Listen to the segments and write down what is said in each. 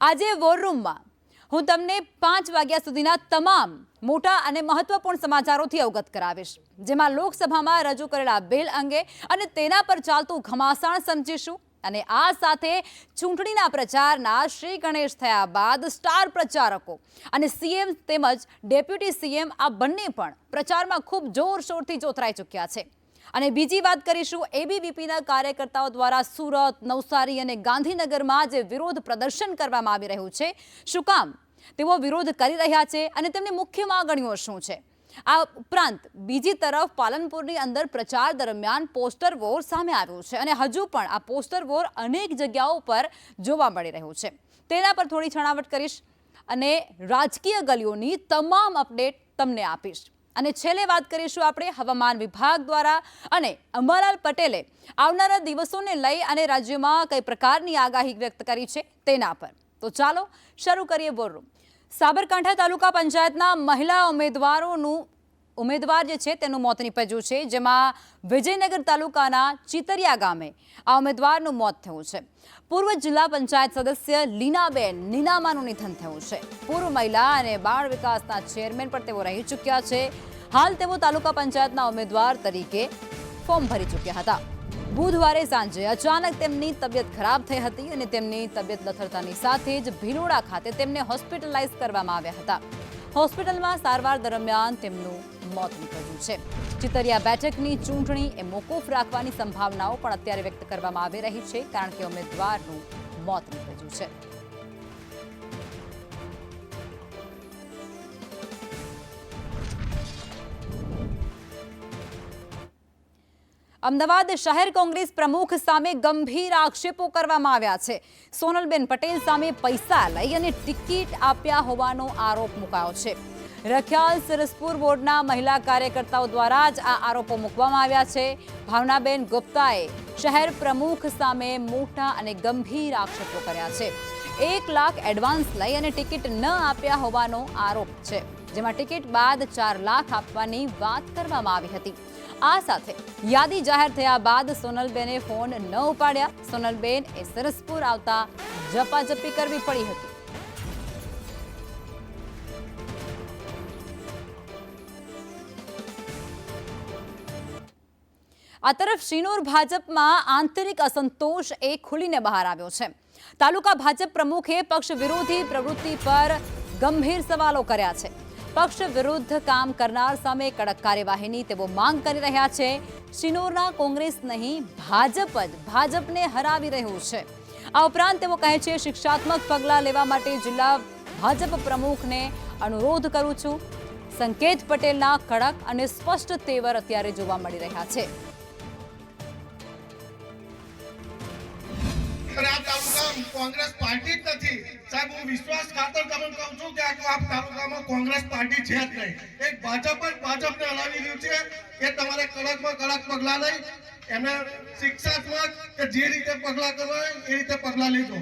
આજે વોર રૂમમાં હું તમને 5 વાગ્યા સુધીના તમામ મોટા અને મહત્વપૂર્ણ સમાચારોથી અવગત કરાવીશ, જેમાં લોકસભામાં રજૂ કરેલા બિલ અંગે અને તેના પર ચાલતું ઘમાસાણ સમજીશું। અને આ સાથે ચૂંટણીના પ્રચારના શ્રી ગણેશ થયા બાદ સ્ટાર પ્રચારકો અને સીએમ તેમજ ડેપ્યુટી સીએમ આ બંને પણ પ્રચારમાં ખૂબ જોરશોરથી જોતરાઈ ચૂક્યા છે। અને બીજી વાત કરીશું એબીવીપીના કાર્યકર્તાઓ દ્વારા સુરત, નવસારી અને ગાંધીનગરમાં જે વિરોધ પ્રદર્શન કરવામાં આવી રહ્યું છે, શું કામ તેઓ વિરોધ કરી રહ્યા છે અને તેમની મુખ્ય માંગણીઓ શું છે। આ ઉપરાંત બીજી તરફ પાલનપુરની અંદર પ્રચાર દરમિયાન પોસ્ટર વોર સામે આવ્યું છે અને હજુ પણ આ પોસ્ટર વોર અનેક જગ્યાઓ પર જોવા મળી રહ્યું છે। તેના પર થોડી છણાવટ કરીશ અને રાજકીય ગલીઓની તમામ અપડેટ તમને આપીશ। અને છેલ્લે વાત કરીશું આપણે હવામાન વિભાગ દ્વારા અને અંબાલાલ પટેલે આવનારા દિવસોને લઈ અને રાજ્યમાં કઈ પ્રકારની આગાહી વ્યક્ત કરી છે તેના પર। તો ચાલો શરૂ કરીએ વોર રૂમ। સાબરકાંઠા તાલુકા પંચાયતના મહિલા ઉમેદવાર જે છે તેનું મોત નીપજ્યું છે, જેમાં વિજયનગર તાલુકાના ચિતરિયા ગામે આ ઉમેદવારનું મોત થયું છે। પૂર્વ જિલ્લા પંચાયત સદસ્ય લીનાબેન નીનામાનું નિધન થયું છે। પૂર્વ મહિલા અને બાળ વિકાસના ચેરમેન પણ તેઓ રહી ચૂક્યા છે। હાલ તેઓ તાલુકા પંચાયતના ઉમેદવાર તરીકે ફોર્મ ભરી ચૂક્યા હતા। બુધવારે સાંજે અચાનક તેમની તબિયત ખરાબ થઈ હતી અને તેમની તબિયત લથડતાની સાથે જ ભિલોડા ખાતે તેમને હોસ્પિટલાઇઝ કરવામાં આવ્યા હતા। હોસ્પિટલમાં સારવાર દરમિયાન તેમનું મોત નીપજ્યું છે। ચિતરિયા બેઠકની ચૂંટણી એ મોકૂફ રાખવાની સંભાવનાઓ પણ અત્યારે વ્યક્ત કરવામાં આવી રહી છે, કારણ કે ઉમેદવારનું મોત નીપજ્યું છે। અમદાવાદ શહેર કોંગ્રેસ પ્રમુખ સામે ગંભીર આક્ષેપો કરવામાં આવ્યા છે। સોનલબેન પટેલ સામે પૈસા લઈ અને ટિકિટ આપ્યા હોવાનો આરોપ મુકાયો છે। રખિયાલ સરસપુર વોર્ડના મહિલા કાર્યકર્તાઓ દ્વારા જ આ આરોપો મૂકવામાં આવ્યા છે। ભાવનાબેન ગુપ્તાએ શહેર પ્રમુખ સામે મોટા અને ગંભીર આક્ષેપો કર્યા છે। 1 લાખ એડવાન્સ લઈ અને ટિકિટ ન આપ્યા હોવાનો આરોપ છે, જેમાં ટિકિટ બાદ 4 લાખ આપવાની વાત કરવામાં આવી હતી। આ સાથે યાદી જાહેર થયા બાદ સોનલબેને ફોન ન ઉપાડ્યા। સોનલબેન એ સરસપુર આવતા ઝપાઝપી કરવી પડી હતી। આ તરફ શિનોર ભાજપમાં આંતરિક અસંતોષ એ ખુલીને બહાર આવ્યો છે। તાલુકા ભાજપ પ્રમુખે પક્ષ વિરોધી પ્રવૃત્તિ પર ગંભીર સવાલો કર્યા છે। પક્ષ વિરુદ્ધ કામ કરનાર સામે કડક કાર્યવાહીની તેઓ માંગ કરી રહ્યા છે। શિનોરના કોંગ્રેસ નહીં, ભાજપ જ ભાજપને હરાવી રહ્યું છે। આ ઉપરાંત તેઓ કહે છે, શિક્ષાત્મક પગલાં લેવા માટે જિલ્લા ભાજપ પ્રમુખને અનુરોધ કરું છું। સંકેત પટેલના કડક અને સ્પષ્ટ તેવર અત્યારે જોવા મળી રહ્યા છે। કોંગ્રેસ પાર્ટી જ નથી સાહેબ, હું વિશ્વાસ ખાતર તમને કહું છું કે આ તાલુકામાં કોંગ્રેસ પાર્ટી છે જ નહીં। એક ભાજપ જ ભાજપને હલાવી રહ્યું છે। એ તમારે કડકમાં કડક પગલાં લઈ એમને શિક્ષાત્મક કે જે રીતે પગલાં કરવા એ રીતે પગલાં લેજો।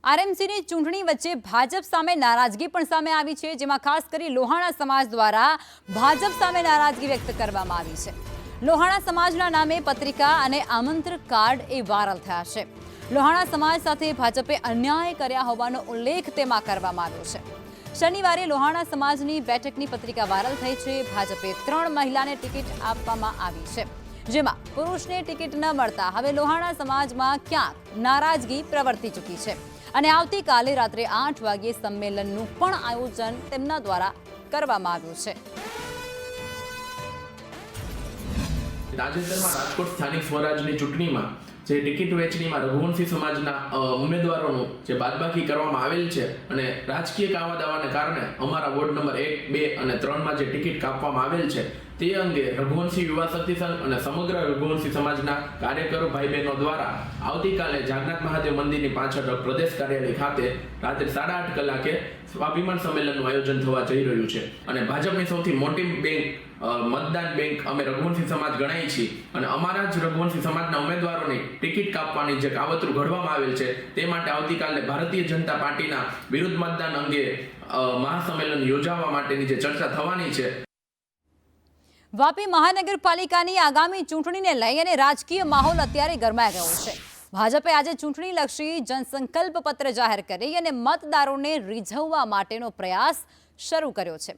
આરએમસીની ચૂંટણી વચ્ચે ભાજપ સામે નારાજગી પણ સામે આવી છે, જેમાં ખાસ કરી લોહાણા સમાજ દ્વારા ભાજપ સામે નારાજગી વ્યક્ત કરવામાં આવી છે। લોહાણા સમાજના નામે પત્રિકા અને આમંત્રણ કાર્ડ એ વાયરલ થયા છે। લોહાણા સમાજ સાથે ભાજપે અન્યાય કર્યા હોવાનો ઉલ્લેખ તેમાં કરવામાં આવ્યો છે। શનિવારે લોહાણા સમાજની બેઠકની પત્રિકા વાયરલ થઈ છે। ભાજપે 3 મહિલાને ટિકિટ આપવામાં આવી છે, જેમાં પુરુષને ટિકિટ ન મળતા હવે લોહાણા સમાજમાં ક્યાંક નારાજગી પ્રવર્તી ચૂકી છે અને આવતીકાલે રાત્રે 8 વાગ્યે સંમેલનનું પણ આયોજન તેમના દ્વારા કરવામાં આવ્યું છે। તાજેતરમાં રાજકોટ સ્થાનિક સ્વરાજની ચૂંટણીમાં જે ટિકિટ વહેંચણીમાં રઘુવંશી સમાજના ઉમેદવારોનું જે બાદબાકી કરવામાં આવેલ છે અને રાજકીય કાવા દાવાને કારણે અમારા વોર્ડ નંબર 1, 2 અને 3માં જે ટિકિટ કાપવામાં આવેલ છે તે અંગે રઘુવંશી યુવા શક્તિ સંઘ અને સમગ્ર રઘુવંશી સમાજના કાર્યકરો ભાઈ બહેનો દ્વારા આવતીકાલે જાગનાથ મહાદેવ મંદિરની પાછળ પ્રદેશ કાર્યાલય ખાતે રાત્રે 8:30 કલાકે સ્વાભિમાન સંમેલનનું આયોજન થવા જઈ રહ્યું છે। અને ભાજપની સૌથી મોટી બેંક મતદાન બેંક અમે રઘુવંશી સમાજ ગણાય છીએ અને અમારા જ રઘુવંશી સમાજના ઉમેદવારોની ટિકિટ કાપવાની જે કાવતરું ઘડવામાં આવેલ છે તે માટે આવતીકાલે ભારતીય જનતા પાર્ટીના વિરુદ્ધ મતદાન અંગે મહાસંમેલન યોજવા માટેની જે ચર્ચા થવાની છે। વાપી મહાનગરપાલિકાની આગામી ચૂંટણીને લઈ અને રાજકીય માહોલ અત્યારે ગરમાઈ ગયો છે। ભાજપે આજે ચૂંટણીલક્ષી જનસંકલ્પ પત્ર જાહેર કરી અને મતદારોને રીઝવવા માટેનો પ્રયાસ શરૂ કર્યો છે.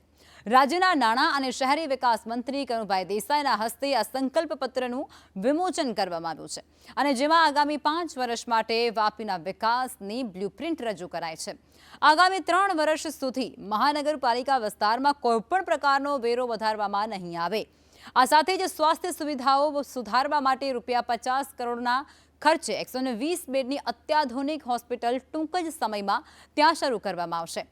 રાજ્યના નાણાં અને શહેરી વિકાસ મંત્રી કનુભાઈ દેસાઈના હસ્તે આ સંકલ્પ પત્રનું વિમોચન કરવામાં આવ્યું છે અને જેમાં આગામી 5 વર્ષ માટે વાપીના વિકાસની બ્લુપ્રિન્ટ રજૂ કરાઈ છે. આગામી 3 વર્ષ સુધી મહાનગરપાલિકા વિસ્તારમાં કોઈપણ પ્રકારનો વેરો વધારવામાં નહીં આવે. આ સાથે જ સ્વાસ્થ્ય સુવિધાઓ સુધારવા માટે ₹50 કરોડના ખર્ચે 120 બેડની અત્યાધુનિક હોસ્પિટલ ટૂંક જ સમયમાં ત્યાં શરૂ કરવામાં આવશે.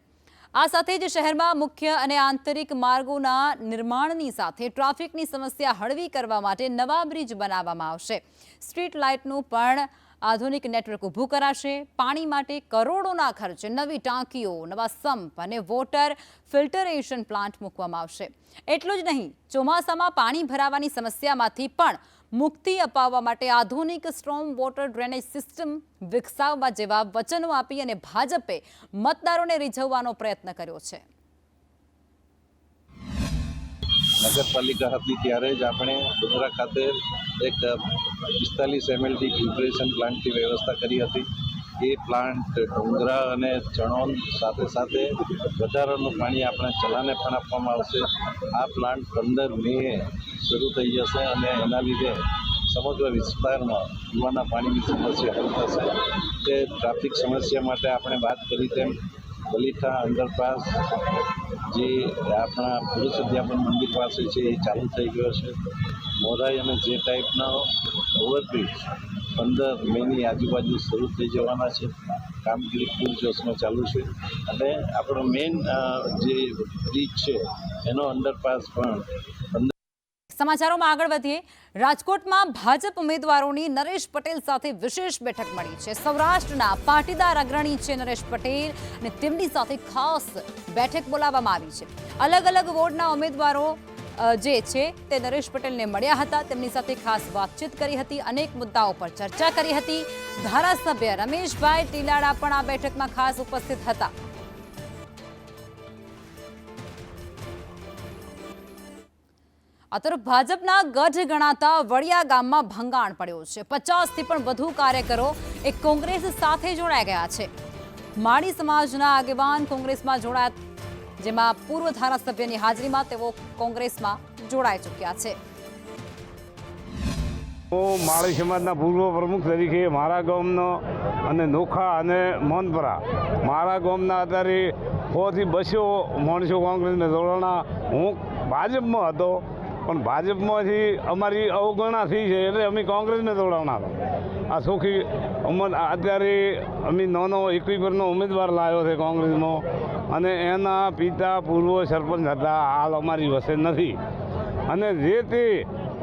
આ સાથે જ શહેરમાં મુખ્ય અને આંતરિક માર્ગોના નિર્માણની સાથે ટ્રાફિકની સમસ્યા હળવી કરવા માટે નવા બ્રિજ બનાવવામાં આવશે. સ્ટ્રીટ લાઇટનું પણ આધુનિક નેટવર્ક ઊભું કરાશે. પાણી માટે કરોડોના ખર્ચે નવી ટાંકીઓ, નવા સંપ અને વોટર ફિલ્ટરેશન પ્લાન્ટ મૂકવામાં આવશે. એટલું જ નહીં, ચોમાસામાં પાણી ભરાવાની સમસ્યામાંથી પણ મુક્તિ અપાવવા માટે આધુનિક સ્ટ્રોમ વોટર ડ્રેનેજ સિસ્ટમ વિકસાવવા જેવા વચનો આપી અને ભાજપે મતદારોને રીઝવવાનો પ્રયત્ન કર્યો છે. નગરપાલિકા હતી ત્યારે જ આપણે ડુંગરા ખાતે એક 45 ml ફિલ્ટરેશન પ્લાન્ટની વ્યવસ્થા કરી હતી. એ પ્લાન્ટ ડુંગરા અને ચણોદ સાથે સાથે વધારાનું પાણી આપણે ચલાને પણ આપવામાં આવશે. આ પ્લાન્ટ 15 મે શરૂ થઈ જશે અને એના લીધે સમગ્ર વિસ્તારમાં પીવાના પાણીની સમસ્યા હલ થશે. તે ટ્રાફિક સમસ્યા માટે આપણે વાત કરી તેમ બલીઠા અંડરપાસ જે આપણા પુરુષ અધ્યાપન મંદિર પાસે છે એ ચાલુ થઈ ગયો છે. મોરાઈ અને જે ટાઈપના ઓવરબ્રિજ 15 મેની આજુબાજુ શરૂ થઈ જવાના છે. કામગીરી પૂરજોશમાં ચાલુ છે અને આપણો મેઇન જે બ્રિજ છે એનો અંડરપાસ પણ. સમાચારોમાં આગળ વધીએ. રાજકોટમાં ભાજપ ઉમેદવારોની નરેશ પટેલ સાથે વિશેષ બેઠક મળી છે. સૌરાષ્ટ્રના પાટીદાર અગ્રણી છે નરેશ પટેલ અને તેમની સાથે ખાસ બેઠક બોલાવવામાં આવી છે. અલગ અલગ વોર્ડના ઉમેદવારો જે છે તે નરેશ પટેલને મળ્યા હતા. તેમની સાથે ખાસ વાતચીત કરી હતી. અનેક મુદ્દાઓ પર ચર્ચા કરી હતી. ધારાસભ્ય રમેશભાઈ ટીલાડા પણ આ બેઠકમાં ખાસ ઉપસ્થિત હતા. આ તરફ ભાજપના ગઢ ગણાતા વડિયા ગામમાં ભંગાણ પડ્યો છે. 50થી પણ વધુ કાર્યકરો એક કોંગ્રેસ સાથે જોડાઈ ગયા છે. માળી સમાજના આગેવાન કોંગ્રેસમાં જોડાયા, જેમાં પૂર્વ ધારાસભ્યની હાજરીમાં તેઓ કોંગ્રેસમાં જોડાઈ ચૂક્યા છે. હું માળી સમાજના પૂર્વ પ્રમુખ તરીકે મારા ગામનો અને નોખા અને મોનપરા મારા ગામના અત્યારે 100થી 200 માણસો કોંગ્રેસને જોડાણા. હું ભાજપમાં હતો પણ ભાજપમાંથી અમારી અવગણના થઈ છે એટલે અમે કોંગ્રેસને જોડાવના હતા. આ સુખી અત્યારે અમે નાનો 21 પરનો ઉમેદવાર લાવ્યો છે કોંગ્રેસમાં અને એના પિતા પૂર્વ સરપંચ હતા, હાલ અમારી વચ્ચે નથી. અને જે તે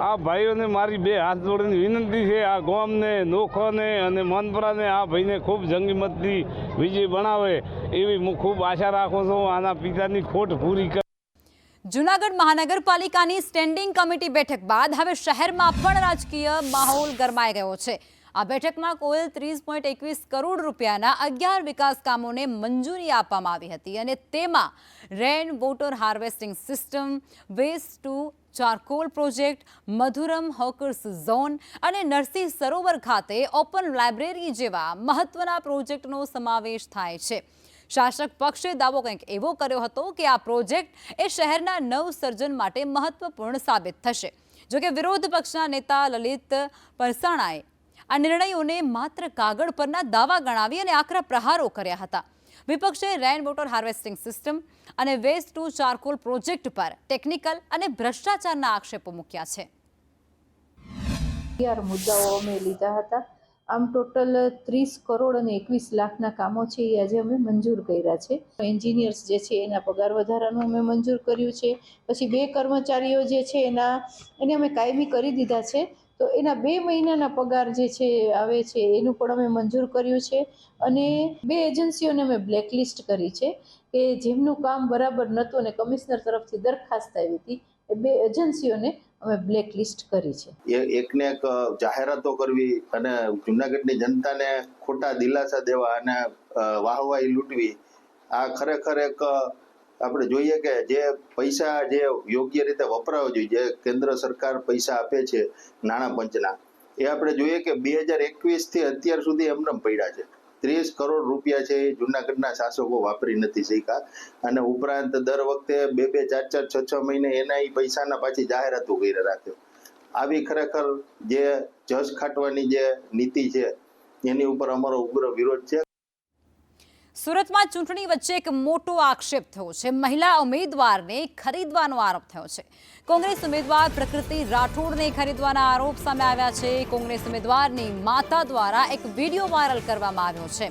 આ ભાઈઓને મારી 2 હાથ જોડીને વિનંતી છે, આ ગામને, નોખોને અને મનપરાને આ ભાઈને ખૂબ જંગી મતથી વિજય બનાવે એવી હું ખૂબ આશા રાખું છું. આના પિતાની ખોટ પૂરી કરે. જૂનાગઢ મહાનગરપાલિકાની સ્ટેન્ડિંગ કમિટી બેઠક બાદ હવે શહેરમાં પણ રાજકીય માહોલ ગરમાઈ ગયો છે. આ બેઠકમાં કુલ 30.21 કરોડ રૂપિયાના 11 વિકાસ કામોને મંજૂરી આપવામાં આવી હતી અને તેમાં rain water harvesting system, waste to charcoal project, Madhuram hawkers zone અને નરસિંહ સરોવર ખાતે ઓપન લાઇબ્રેરી જેવા મહત્વના પ્રોજેક્ટનો સમાવેશ થાય છે. શાસક પક્ષે દાવો કંઈક એવો કર્યો હતો કે આ પ્રોજેક્ટ એ શહેરના નવસર્જન માટે મહત્વપૂર્ણ સાબિત થશે. જોકે વિરોધ પક્ષના નેતા લલિત પરસાણાએ આ નિર્ણયોને માત્ર કાગળ પરના દાવા ગણાવી અને આકરા પ્રહારો કર્યા હતા. વિપક્ષે રેન વોટર હાર્વેસ્ટિંગ સિસ્ટમ અને વેસ્ટ ટુ ચારકોલ પ્રોજેક્ટ પર ટેકનિકલ અને ભ્રષ્ટાચારના આક્ષેપો મૂક્યા છે. મુદ્દાઓ અમે લીધા હતા. આમ ટોટલ 30 કરોડ અને 21 લાખના કામો છે એ આજે અમે મંજૂર કર્યા છે. એન્જિનિયર્સ જે છે એના પગાર વધારાનું અમે મંજૂર કર્યું છે. પછી 2 કર્મચારીઓ જે છે એને અમે કાયમી કરી દીધા છે, તો એના 2 મહિનાના પગાર જે છે આવે છે એનું પણ અમે મંજૂર કર્યું છે. અને 2 એજન્સીઓને અમે બ્લેકલિસ્ટ કરી છે કે જેમનું કામ બરાબર નહોતું અને કમિશનર તરફથી દરખાસ્ત આવી હતી, એ 2 એજન્સીઓને અમે બ્લેકલિસ્ટ કરી છે. એકને એક જાહેરાતો કરવી અને જૂનાગઢની જનતાને ખોટા દિલાસા દેવા અને વાહવાહી લૂંટવી, આ ખરેખર એક આપણે જોઈએ કે જે પૈસા જે યોગ્ય રીતે વપરાવા જોઈએ, જે કેન્દ્ર સરકાર પૈસા આપે છે નાણાં પંચના, એ આપણે જોઈએ કે 2021 થી અત્યાર સુધી એમને પડ્યા છે. 30 કરોડ રૂપિયા છે એ જુનાગઢના શાસકો વાપરી નથી શક્યા અને ઉપરાંત દર વખતે 2 4 6 મહિને એના પૈસાના પાછી જાહેરાતો કરી રાખ્યો. આવી ખરેખર જે જસ ખાટવાની જે નીતિ છે એની ઉપર અમારો ઉગ્ર વિરોધ છે. સુરતમાં ચૂંટણી વચ્ચે એક મોટો આક્ષેપ થયો છે. મહિલા ઉમેદવારને ખરીદવાનો આરોપ થયો છે. કોંગ્રેસ ઉમેદવાર પ્રકૃતિ રાઠોડને ખરીદવાના આરોપ સામે આવ્યા છે. કોંગ્રેસ ઉમેદવારની માતા દ્વારા એક વિડીયો વાયરલ કરવામાં આવ્યો છે.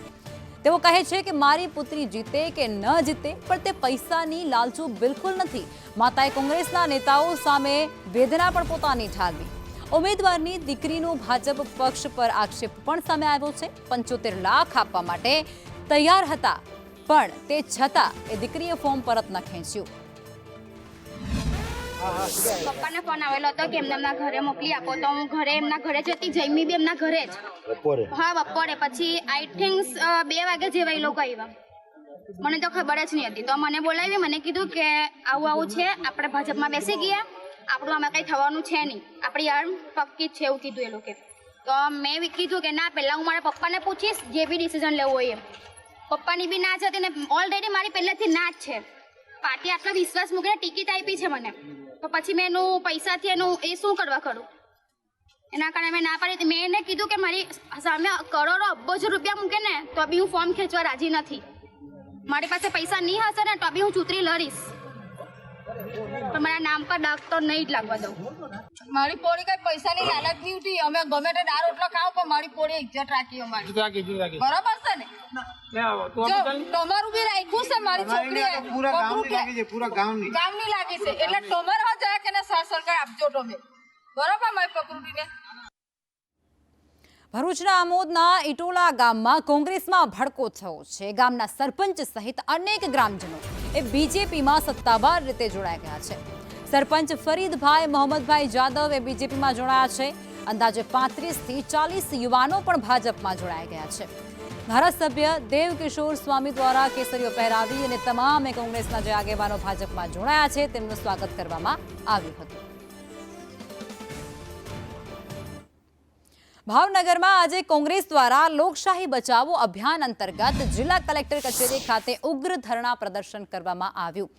તેઓ કહે છે કે મારી પુત્રી જીતે કે ન જીતે પણ તે પૈસાની લાલચુ બિલકુલ નથી. માતાએ કોંગ્રેસના નેતાઓ સામે વેદના પણ પોતાની ઠાલવી. ઉમેદવારની દીકરીનો ભાજપ પક્ષ પર આક્ષેપ પણ સામે આવ્યો છે. 75 લાખ આપવા માટે તૈયાર હતા પણ તે છતાં એ દીકરીએ ફોર્મ પરત ન ખેંચ્યું. પપ્પાને ફોન આવેલો હતો કે એમને એમના ઘરે મોકલી આપો, તો હું ઘરે એમના ઘરે જતી, જઈમી બી એમના ઘરે જ. બપોરે પછી આઈ થિંક 2 વાગે જેવા એ લોકો આવ્યા. મને તો ખબર જ નહીં હતી, તો મને બોલાવી, મને કીધું કે આવું છે, આપણે ભાજપમાં બેસી ગયા, આપણું આમાં કંઈ થવાનું છે નહીં, આપણી યાર પક્કી જ છે, એવું કીધું એ લોકોએ. તો મેં કીધું કે ના, પહેલાં હું મારા પપ્પાને પૂછીશ જે બી ડિસિઝન લેવું હોય એમ. પપ્પાની બી ના જ હતી ને ઓલરેડી મારી પહેલેથી ના જ છે. પાર્ટી આટલો વિશ્વાસ મૂકીને ટિકિટ આપી છે મને, તો પછી મેં એનું પૈસાથી એનું એ શું કરવા કરું? એના કારણે મેં ના પાડી હતી. મેં એને કીધું કે મારી સામે કરોડો અબજો રૂપિયા મૂકે ને તો બી હું ફોર્મ ખેંચવા રાજી નથી. મારી પાસે પૈસા નહીં હશે ને તો બી હું ચૂંટણી લડીશ, પણ મારા નામ પર દાગ તો નહીં જ લાગવા દઉં. મારી પોળી કઈ પૈસાની લાલચ નહીં ઉઠી. અમે ગમે તે દાળ રોટલો ખાવ પણ મારી પોળી ઇજ્જત રાખી અમારી. બરાબર છે ને? તમારું બી રાખ્યું છે મારી છોકરી પૂરા ગામની લાગી છે, એટલે તમારે હા જરા કે સરકાર આપજો તમે. બરાબર મારી પ્રકૃતિને. ભરૂચના આમોદના ઇટોલા ગામમાં કોંગ્રેસમાં ભડકો થયો છે. ગામના સરપંચ સહિત અનેક ગ્રામજનો એ બીજેપીમાં સત્તાવાર રીતે જોડાઈ ગયા છે. સરપંચ ફરીદભાઈ મોહમ્મદભાઈ જાદવ એ બીજેપીમાં જોડાયા છે. અંદાજે 35 થી 40 યુવાનો પણ ભાજપમાં જોડાઈ ગયા છે. ધારાસભ્ય દેવકિશોર સ્વામી દ્વારા કેસરીઓ પહેરાવી અને તમામે કોંગ્રેસના જે આગેવાનો ભાજપમાં જોડાયા છે તેમનું સ્વાગત કરવામાં આવ્યું હતું. ભાવનગરમાં આજે કોંગ્રેસ દ્વારા લોકશાહી બચાવો અભિયાન અંતર્ગત જિલ્લા કલેક્ટર કચેરી ખાતે ઉગ્ર ધરણા પ્રદર્શન કરવામાં આવ્યું.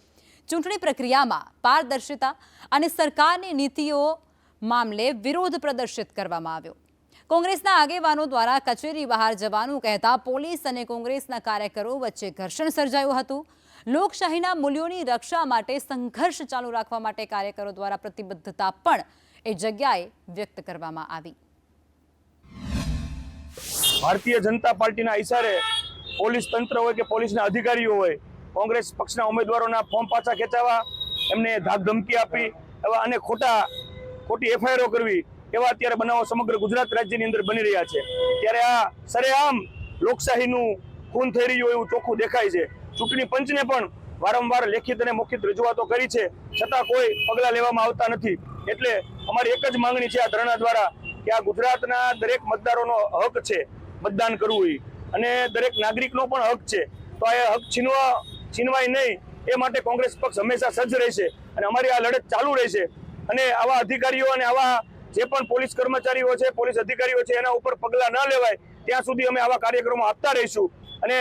ચૂંટણી પ્રક્રિયામાં પારદર્શિતા અને સરકારની નીતિઓ મામલે વિરોધ પ્રદર્શિત કરવામાં આવ્યો. કોંગ્રેસના આગેવાનો દ્વારા કચેરી બહાર જવાનું કહેતા પોલીસ અને કોંગ્રેસના કાર્યકરો વચ્ચે ઘર્ષણ સર્જાયું હતું. લોકશાહીના મૂલ્યોની રક્ષા માટે સંઘર્ષ ચાલુ રાખવા માટે કાર્યકરો દ્વારા પ્રતિબદ્ધતા પણ એ જગ્યાએ વ્યક્ત કરવામાં આવી. ભારતીય જનતા પાર્ટીના ઇશારે પોલીસ તંત્ર હોય કે પોલીસના અધિકારીઓ હોય, કોંગ્રેસ પક્ષના ઉમેદવારોના ફોર્મ પાછા ખેંચાવા, એમને ધાક ધમકી આપી એવા અને ખોટી એફઆઈઆરો કરવી, એવા અત્યારે બનાવો સમગ્ર ગુજરાત રાજ્યની અંદર બની રહ્યા છે. ત્યારે આ સરેઆમ લોકશાહીનું ખૂન થઈ રહ્યું એવું ચોખ્ખું દેખાય છે. ચૂંટણી પંચને પણ વારંવાર લેખિત અને મૌખિક રજૂઆતો કરી છે, છતાં કોઈ પગલાં લેવામાં આવતા નથી. એટલે અમારી એક જ માંગણી છે આ ધરણા દ્વારા કે આ ગુજરાતના દરેક મતદારોનો હક છે મતદાન કરવું, અને દરેક નાગરિકનો પણ હક છે. તો આ હક છીનવાય નહીં એ માટે કોંગ્રેસ પક્ષ હંમેશા સજ્જ રહેશે અને અમારી આ લડત ચાલુ રહેશે. અને આવા અધિકારીઓ અને આવા જે પણ પોલીસ કર્મચારીઓ છે, પોલીસ અધિકારીઓ છે, એના ઉપર પગલાં ન લેવાય ત્યાં સુધી અમે આવા કાર્યક્રમો આપતા રહીશું. અને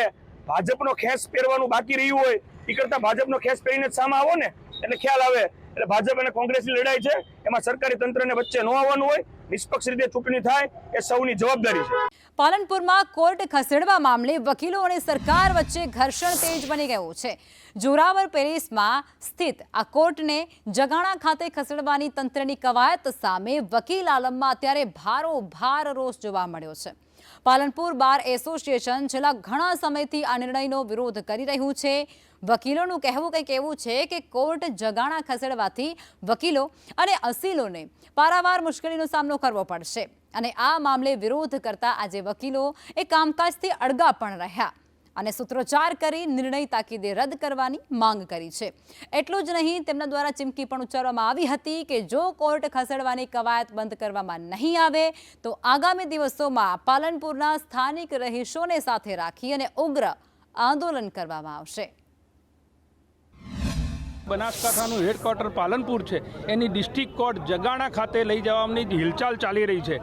ભાજપનો ખેસ પહેરવાનું બાકી રહ્યું હોય એ કરતાં ભાજપનો ખેસ પહેરીને જ સામે આવો ને એટલે ખ્યાલ આવે. એટલે ભાજપ અને કોંગ્રેસની લડાઈ છે, એમાં સરકારી તંત્રને વચ્ચે ન આવવાનું હોય, નિષ્પક્ષ રીતે ચૂંટણી થાય એ સૌની જવાબદારી છે. પાલનપુરમાં કોર્ટ ખસેડવા મામલે વકીલો અને સરકાર વચ્ચે ઘર્ષણ તેજ બની ગયું છે. જોરાવર પેલેસમાં સ્થિત આ કોર્ટને જગાણા ખાતે ખસેડવાની તંત્રની કવાયત સામે વકીલ આલમમાં અત્યારે ભારોભાર રોષ જોવા મળ્યો છે. પાલનપુર બાર એસોસિએશન છેલ્લા ઘણા સમયથી આ નિર્ણયનો વિરોધ કરી રહ્યું છે. વકીલોનું કહેવું કંઈક એવું છે કે કોર્ટ જગાણા ખસેડવાથી વકીલો અને અસીલોને પારાવાર મુશ્કેલીનો સામનો કરવો પડશે અને આ મામલે વિરોધ કરતા આજે વકીલો એ કામકાજથી અળગા પણ રહ્યા અને સૂત્રોચ્ચાર કરી નિર્ણય તાકીદે રદ કરવાની માંગ કરી છે. એટલું જ નહીં, તેમના દ્વારા ચીમકી પણ ઉચ્ચારવામાં આવી હતી કે જો કોર્ટ ખસેડવાની કવાયત બંધ કરવામાં નહીં આવે તો આગામી દિવસોમાં પાલનપુરના સ્થાનિક રહીશોને સાથે રાખી અને ઉગ્ર આંદોલન કરવામાં આવશે. બનાસકાંઠાનું હેડક્વાર્ટર પાલનપુર છે, એની ડિસ્ટ્રિક્ટ કોર્ટ જગાણા ખાતે લઈ જવાની હિલચાલ ચાલી રહી છે.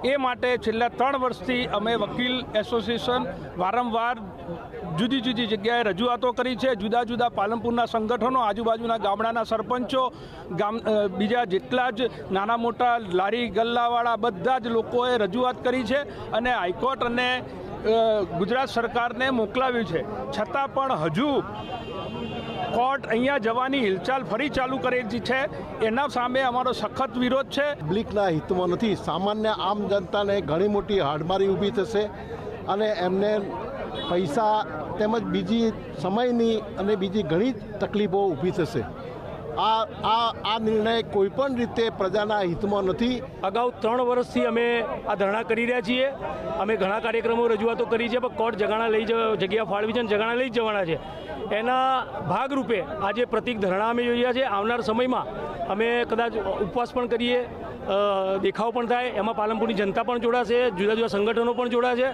એ માટે છેલ્લા 3 વર્ષથી અમે વકીલ એસોસિએશન વારંવાર જુદી જુદી જગ્યાએ રજૂઆતો કરી છે. જુદા જુદા પાલનપુરના સંગઠનો, આજુબાજુના ગામડાના સરપંચો, બીજા જેટલા જ નાના મોટા લારી ગલ્લાવાળા બધા જ લોકોએ રજૂઆત કરી છે અને હાઈકોર્ટ અને ગુજરાત સરકારને મોકલાવ્યું છે. છતાં પણ હજુ કોર્ટ અહીંયા જવાની હિલચાલ ફરી ચાલુ કરેલી છે. એના સામે અમારો સખત વિરોધ છે. પબ્લિકના હિતમાં નથી, સામાન્ય આમ જનતાને ઘણી મોટી હાડમારી ઊભી થશે અને એમને પૈસા તેમજ બીજી સમયની અને બીજી ઘણી તકલીફો ઊભી થશે. આ નિર્ણય કોઈપણ રીતે પ્રજાના હિતમાં નથી. અગાઉ 3 વર્ષથી અમે આ ધરણા કરી રહ્યા છીએ. અમે ઘણા કાર્યક્રમો રજૂઆતો કરી છે, પણ કોર્ટ જગ્યા ફાળવી છે અને જગાણા લઈ જવાના છે. એના ભાગરૂપે આજે પ્રતિક ધરણા અમે જોઈ રહ્યા છે. આવનાર સમયમાં અમે કદાચ ઉપવાસ પણ કરીએ, દેખાવ પણ થાય, એમાં પાલનપુરની જનતા પણ જોડાશે, જુદા જુદા સંગઠનો પણ જોડાશે.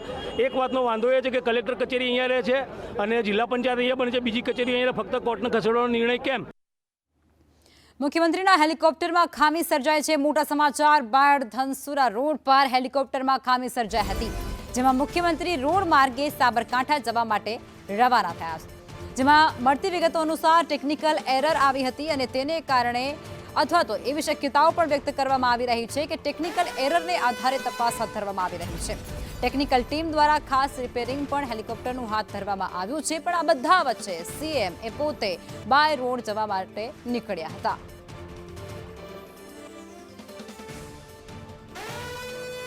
એક વાતનો વાંધો એ છે કે કલેક્ટર કચેરી અહીંયા રહે છે અને જિલ્લા પંચાયત અહીંયા બને છે, બીજી કચેરી અહીંયા ફક્ત કોર્ટને ખસેડવાનો નિર્ણય કેમ? મુખ્યમંત્રીના હેલિકોપ્ટરમાં ખામી સર્જાય છે. મોટા સમાચાર. બાયડ ધનસુરા રોડ પર હેલિકોપ્ટરમાં ખામી સર્જાઈ હતી, જેમાં મુખ્યમંત્રી રોડ માર્ગે સાબરકાંઠા જવા માટે રવાના થયા છે. જેમાં મળતી વિગતો અનુસાર ટેકનિકલ એરર આવી હતી અને તેને કારણે અથવા તો એવી શક્યતાઓ પણ વ્યક્ત કરવામાં આવી રહી છે કે ટેકનિકલ એરરને આધારે તપાસ હાથ ધરવામાં આવી રહી છે. ટેકનિકલ ટીમ દ્વારા ખાસ રિપેરિંગ પણ હેલિકોપ્ટરનું હાથ ધરવામાં આવ્યું છે. પણ આ બધા વચ્ચે સીએમ એ પોતે બાય રોડ જવા માટે નીકળ્યા હતા.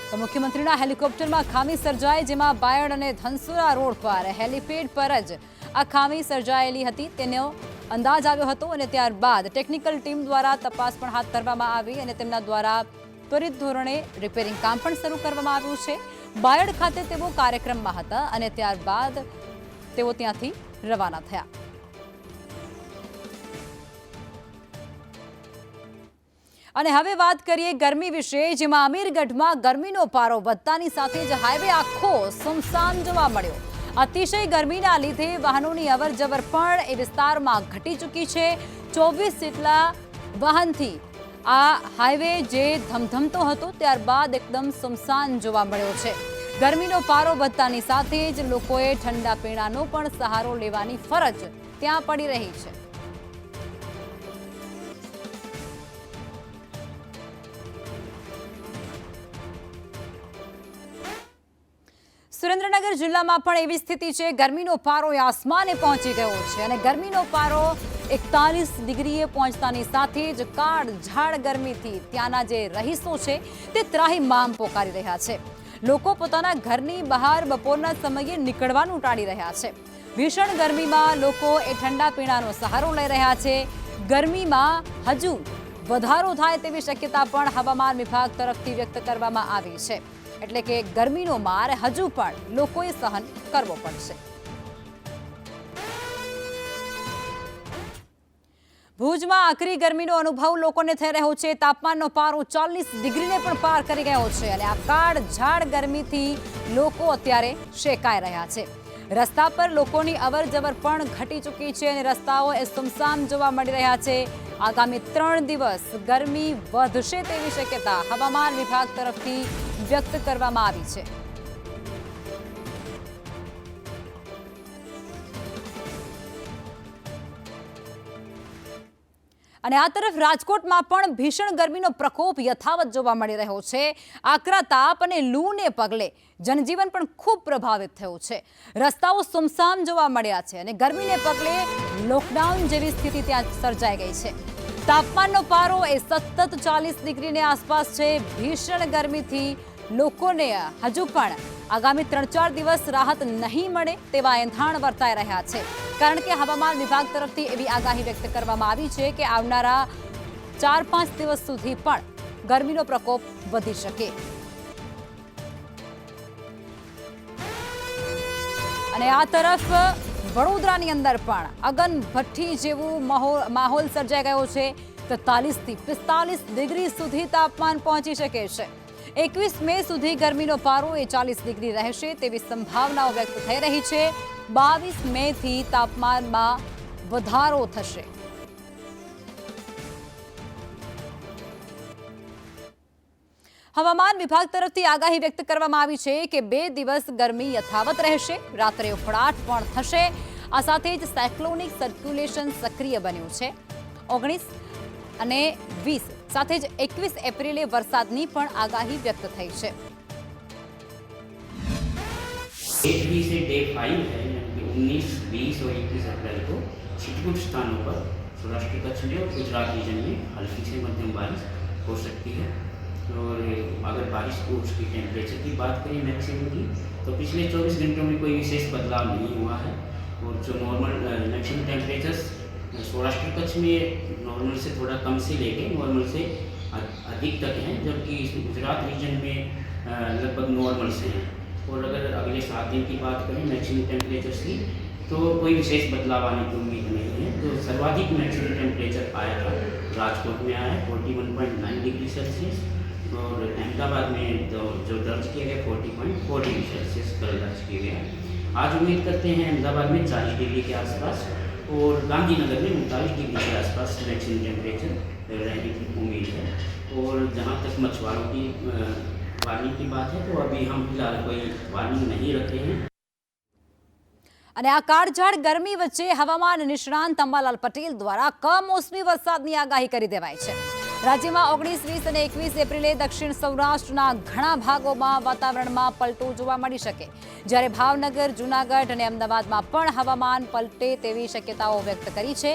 તો મુખ્યમંત્રીના હેલિકોપ્ટરમાં ખામી સર્જાઈ, જેમાં બાયડ અને ધનસુરા રોડ પર હેલિપેડ પર જ આ ખામી સર્જાયેલી હતી તેનો અંદાજ આવ્યો હતો અને ત્યારબાદ ટેકનિકલ ટીમ દ્વારા તપાસ પણ હાથ ધરવામાં આવી અને તેમના દ્વારા ત્વરિત ધોરણે રિપેરિંગ કામ પણ શરૂ કરવામાં આવ્યું છે. બાયડ ખાતે તેઓ કાર્યક્રમમાં હતા અને ત્યારબાદ તેઓ ત્યાંથી રવાના થયા. અને હવે વાત કરીએ ગરમી વિશે, જેમાં અમીરગઢમાં ગરમીનો પારો વધતાની સાથે જ હાઈવે આખો સુમસામ જોવા મળ્યો. અતિશય ગરમીના લીધે વાહનોની અવરજવર પણ એ વિસ્તારમાં ઘટી ચૂકી છે. 24 જેટલા વાહનથી આ હાઈવે જે ધમધમતો હતો ત્યારબાદ એકદમ સુમસાન જોવા મળ્યો છે. ગરમીનો પારો વધતાની સાથે જ લોકોએ ઠંડા પીણાનો પણ સહારો લેવાની ફરજ ત્યાં પડી રહી છે. સુરેન્દ્રનગર જિલ્લામાં પણ એવી સ્થિતિ છે. ગરમીનો પારો આસમાને પહોંચી ગયો છે અને ગરમીનો પારો 41 ડિગ્રીએ પહોંચતાની સાથે જ કાળઝાળ ગરમીથી ત્યાંના જે રહીશો છે તે ત્રાહિમામ પોકારી રહ્યા છે. લોકો પોતાના ઘરની બહાર બપોરના સમયે નીકળવાનું ટાળી રહ્યા છે. ભીષણ ગરમીમાં લોકો એ ઠંડા પીણાનો સહારો લઈ રહ્યા છે. ગરમીમાં હજુ વધારો થાય તેવી શક્યતા પણ હવામાન વિભાગ તરફથી વ્યક્ત કરવામાં આવી છે. એટલે કે ગરમીનો માર હજુ પણ લોકોએ સહન કરવો પડશે. ભુજમાં આકરી ગરમીનો અનુભવ લોકોને થઈ રહ્યો છે. તાપમાનનો પારો 40 ડિગ્રીને પણ પાર કરી ગયો છે અને આ કાળઝાળ ગરમીથી લોકો અત્યારે શેકાઈ રહ્યા છે. રસ્તા પર લોકોની અવરજવર પણ ઘટી ચૂકી છે અને રસ્તાઓ એ સુમસામ જોવા મળી રહ્યા છે. આગામી 3 દિવસ ગરમી વધશે તેવી શક્યતા હવામાન વિભાગ તરફથી વ્યક્ત કરવામાં આવી છે. અને આ તરફ રાજકોટમાં પણ ભીષણ ગરમીનો પ્રકોપ યથાવત જોવા મળી રહ્યો છે. આકરા તાપ અને લૂને પગલે જનજીવન પણ ખૂબ પ્રભાવિત થયું છે. રસ્તાઓ સુમસામ જોવા મળ્યા છે અને ગરમીને પગલે લોકડાઉન જેવી સ્થિતિ ત્યાં સર્જાઈ ગઈ છે. તાપમાનનો પારો એ સતત 40 ડિગ્રીની આસપાસ છે. ભીષણ ગરમીથી લોકોને હજુ પણ આગામી 3-4 દિવસ રાહત નહીં મળે તેવા એંધાણ વર્તાઈ રહ્યા છે. કારણ કે હવામાન વિભાગ તરફથી એવી આગાહી વ્યક્ત કરવામાં આવી છે કે આવનારા 4-5 દિવસ સુધી પણ ગરમીનો પ્રકોપ વધી શકે. અને આ તરફ વડોદરાની અંદર પણ અગન ભઠ્ઠી જેવું માહોલ સર્જાઈ ગયો છે. 43 થી 45 ડિગ્રી સુધી તાપમાન પહોંચી શકે છે. 21 મે સુધી ગરમીનો પારો એ 40 ડિગ્રી રહેશે તેવી સંભાવનાઓ વ્યક્ત થઈ રહી છે. 22 મે થી તાપમાનમાં વધારો થશે. હવામાન વિભાગ તરફથી આગાહી વ્યક્ત કરવામાં આવી છે કે 2 દિવસ ગરમી યથાવત રહેશે, રાત્રે ઉકળાટ પણ થશે। આ સાથે જ સાયક્લોનિક સર્ક્યુલેશન સક્રિય બન્યું છે। 19 અને 20 સાથે જ 21 એપ્રિલે વરસાદની પણ આગાહી વ્યક્ત થઈ છે। डे 3 से डे 5 है, यानी कि 19, 20 और 21 अप्रैल को कुछ स्थानों पर सौराष्ट्र कच्छ में और गुजरात रीजन में हल्की से मध्यम बारिश हो सकती है। और अगर बारिश को उसकी टेम्परेचर की बात करें मैक्सिमम की, तो पिछले 24 घंटों में कोई विशेष बदलाव नहीं हुआ है। और जो normal maximum temperatures Saurashtra Kutch में नॉर्मल से थोड़ा कम से लेके नॉर्मल से अधिक तक हैं, जबकि गुजरात रीजन में लगभग नॉर्मल से हैं। और अगर अगले 7 दिन की बात करें मैक्सिमम टेम्परेचर्स की, तो कोई विशेष बदलाव आने की उम्मीद नहीं है। तो सर्वाधिक मैक्सिमम टेम्परेचर आया था राजकोट में आया 41.9 डिग्री सेल्सियस, और अहमदाबाद में जो दर्ज किया गया 40.4 डिग्री सेल्सियस कल दर्ज किए गए। आज उम्मीद करते हैं अहमदाबाद में 40 डिग्री के आसपास और गांधीनगर में 39 डिग्री के आसपास मैक्सिमम टेम्परेचर रहने की उम्मीद है। और जहाँ तक मछुआरों की वार्निंग की बात है, तो अभी हम फिलहाल कोई वार्निंग नहीं रखे हैं। અને આ કાળઝાળ ગરમી વચ્ચે હવામાન નિષ્ણાંત અંબાલાલ પટેલ દ્વારા કમોસમી વરસાદની આગાહી કરી દેવાઈ છે। રાજ્યમાં 19, 20 અને 21 એપ્રિલે દક્ષિણ સૌરાષ્ટ્રના ઘણા ભાગોમાં વાતાવરણમાં પલટો જોવા મળી શકે, જ્યારે ભાવનગર, જૂનાગઢ અને અમદાવાદમાં પણ હવામાન પલટે તેવી શક્યતાઓ વ્યક્ત કરી છે।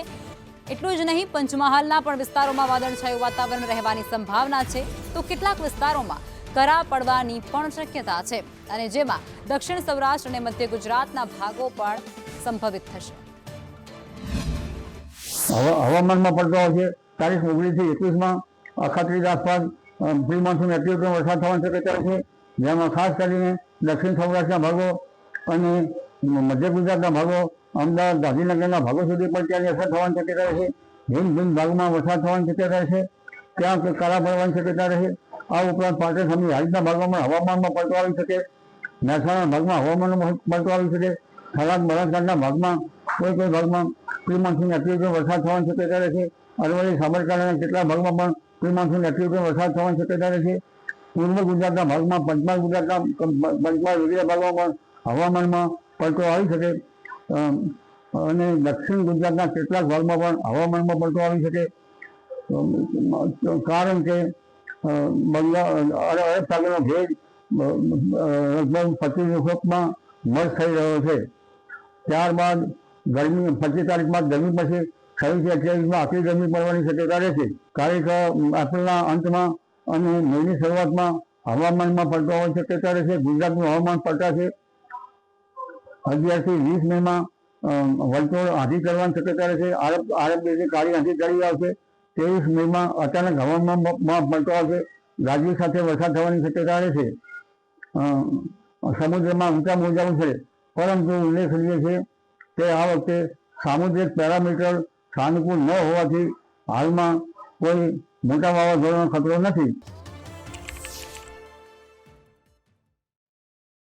એટલું જ નહીં, પંચમહાલના પણ વિસ્તારોમાં વાદળછાયું વાતાવરણ રહેવાની સંભાવના છે, તો કેટલાક વિસ્તારોમાં કરા પડવાની પણ શક્યતા છે, અને જેમાં દક્ષિણ સૌરાષ્ટ્ર અને મધ્ય ગુજરાતના ભાગો પણ સંભવિત થશે। હવામાનમાં પલટો આવશે। તારીખ 19 થી 21માં અખાત્રીજ આસપાસ પ્રી મોન્સૂન એક્ટિવિટીનો વરસાદ થવાની શક્યતા છે, જેમાં ખાસ કરીને દક્ષિણ સૌરાષ્ટ્રના ભાગો અને મધ્ય ગુજરાતના ભાગો, અમદાવાદ, ગાંધીનગરના ભાગો સુધી પણ ત્યાંની અસર થવાની શક્યતા રહેશે। ભિન્ન ભિન્ન ભાગમાં વરસાદ થવાની શક્યતા રહેશે, ત્યાં કરા પડવાની શક્યતા રહેશે। આ ઉપરાંત પાટણ સમિતિ હાલના ભાગોમાં હવામાનમાં પલટો આવી શકે, મહેસાણા ભાગમાં હવામાનમાં પલટો આવી શકે, થરાદ, બનાસકાંઠાના ભાગમાં કોઈ ભાગમાં પ્રી મોન્સૂન એક્ટિવિટીનો વરસાદ થવાની શક્યતા રહેશે। અરવલ્લી, સાબરકાંઠાના કેટલાક ભાગમાં પણ પ્રી મોન્સૂન એક્ટિવિટીનો વરસાદ થવાની શક્યતા રહેશે। પૂર્વ ગુજરાતના ભાગમાં, પંચમહાલ વગેરે ભાગોમાં પણ હવામાનમાં પલટો આવી શકે, અને દક્ષિણ ગુજરાતના કેટલાક ભાગમાં પણ હવામાનમાં પલટો આવી શકે, કારણ કે અરબ સાગરનો ભેજ લગભગ 25 મર્જ થઈ રહ્યો છે। ત્યારબાદ ગરમી 25 તારીખ બાદ ગરમી પછી 26-28માં આખી ગરમી પડવાની શક્યતા રહેશે। તારીખ એપ્રિલના અંતમાં અને મેની શરૂઆતમાં હવામાનમાં પલટો હોવાની શક્યતા રહેશે। ગુજરાતનું હવામાન પલટાશે। 11 થી 20 મેમાં વલચોળ આંધી કરવાની શક્યતા રહેશે। આરબ દેશની કાળી આંધી કરી આવશે। 23 મેમાં અચાનક હવામાનમાં પલટો આવશે, ગાજવી સાથે વરસાદ થવાની શક્યતા રહેશે। સમુદ્રમાં ઊંચા મોજા ઉછળે, પરંતુ ઉલ્લેખનીય છે કે આ વખતે સામુદ્રિક પેરામીટર સાનુકૂળ ન હોવાથી હાલમાં કોઈ મોટા વાવાઝોડાનો ખતરો નથી।